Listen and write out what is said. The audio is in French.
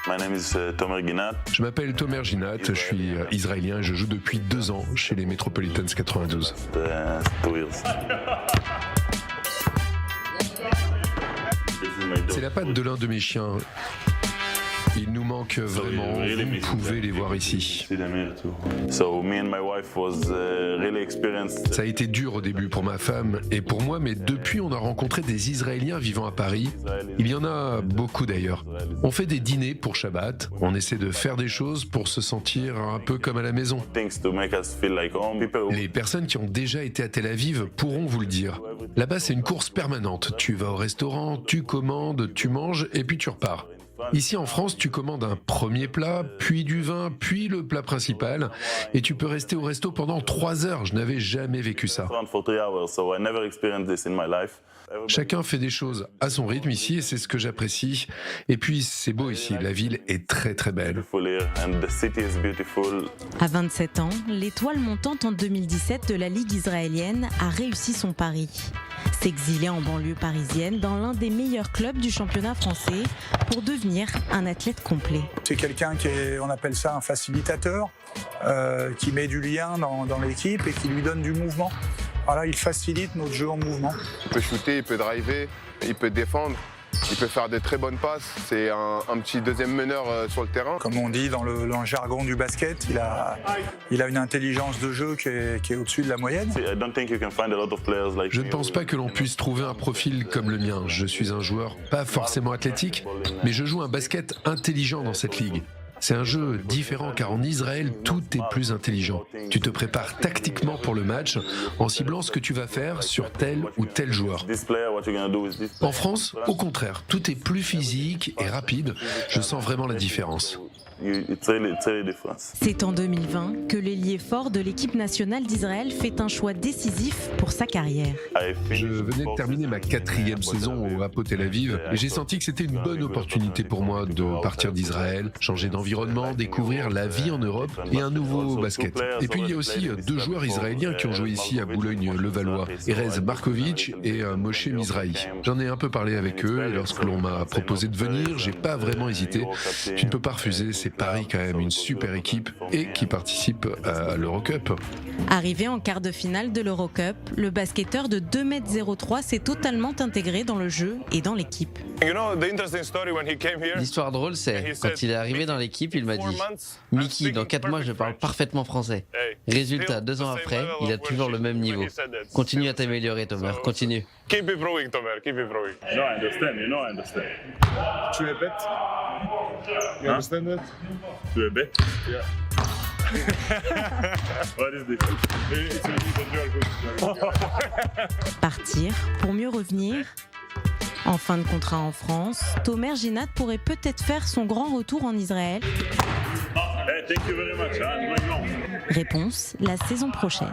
My name is Tomer Ginat. Je m'appelle Tomer Ginat, je suis israélien et je joue depuis 2 ans chez les Metropolitans 92. 2 years. C'est la patte de l'un de mes chiens. Il nous manque vraiment, vous pouvez les voir ici. So me and my wife was really experienced. Ça a été dur au début pour ma femme et pour moi, mais depuis on a rencontré des Israéliens vivant à Paris. Il y en a beaucoup d'ailleurs. On fait des dîners pour Shabbat, on essaie de faire des choses pour se sentir un peu comme à la maison. Things to make us feel like home. Les personnes qui ont déjà été à Tel Aviv pourront vous le dire. Là-bas, c'est une course permanente. Tu vas au restaurant, tu commandes, tu manges et puis tu repars. Ici en France, tu commandes un premier plat, puis du vin, puis le plat principal, et tu peux rester au resto pendant 3 heures. Je n'avais jamais vécu ça. Chacun fait des choses à son rythme ici, et c'est ce que j'apprécie. Et puis c'est beau ici, la ville est très très belle. À 27 ans, l'étoile montante en 2017 de la Ligue israélienne a réussi son pari. S'exiler en banlieue parisienne dans l'un des meilleurs clubs du championnat français pour devenir un athlète complet. C'est quelqu'un on appelle ça un facilitateur, qui met du lien dans l'équipe et qui lui donne du mouvement. Voilà, il facilite notre jeu en mouvement. Il peut shooter, il peut driver, il peut défendre. Il peut faire de très bonnes passes, c'est un petit deuxième meneur sur le terrain. Comme on dit dans le jargon du basket, il a une intelligence de jeu qui est au-dessus de la moyenne. Je ne pense pas que l'on puisse trouver un profil comme le mien. Je suis un joueur pas forcément athlétique, mais je joue un basket intelligent dans cette ligue. C'est un jeu différent car en Israël, tout est plus intelligent. Tu te prépares tactiquement pour le match en ciblant ce que tu vas faire sur tel ou tel joueur. En France, au contraire, tout est plus physique et rapide. Je sens vraiment la différence. C'est en 2020 que l'ailier fort de l'équipe nationale d'Israël fait un choix décisif pour sa carrière. Je venais de terminer ma 4e saison au Hapoel Tel Aviv et j'ai senti que c'était une bonne opportunité pour moi de partir d'Israël, changer d'environnement, découvrir la vie en Europe et un nouveau basket. Et puis il y a aussi 2 joueurs israéliens qui ont joué ici à Boulogne-le-Valois, Erez Markovic et Moshe Mizrahi. J'en ai un peu parlé avec eux et lorsque l'on m'a proposé de venir, j'ai pas vraiment hésité. Tu ne peux pas refuser, c'est Paris quand même une super équipe et qui participe à l'Eurocup. Arrivé en quart de finale de l'Eurocup, le basketteur de 2,03 m s'est totalement intégré dans le jeu et dans l'équipe. L'histoire drôle, c'est quand il est arrivé dans l'équipe, il m'a dit « Mickey, dans 4 mois, je parle parfaitement français. » Résultat, 2 ans après, il a toujours le même niveau. Continue à t'améliorer, Tomer, continue. Keep improving, Tomer, keep improving. No, I understand. Tu es bête? You understand that? Tu es bête? Yeah. What is this? Partir pour mieux revenir. En fin de contrat en France, Tomer Ginat pourrait peut-être faire son grand retour en Israël. Hey, thank you very much. Réponse la saison prochaine.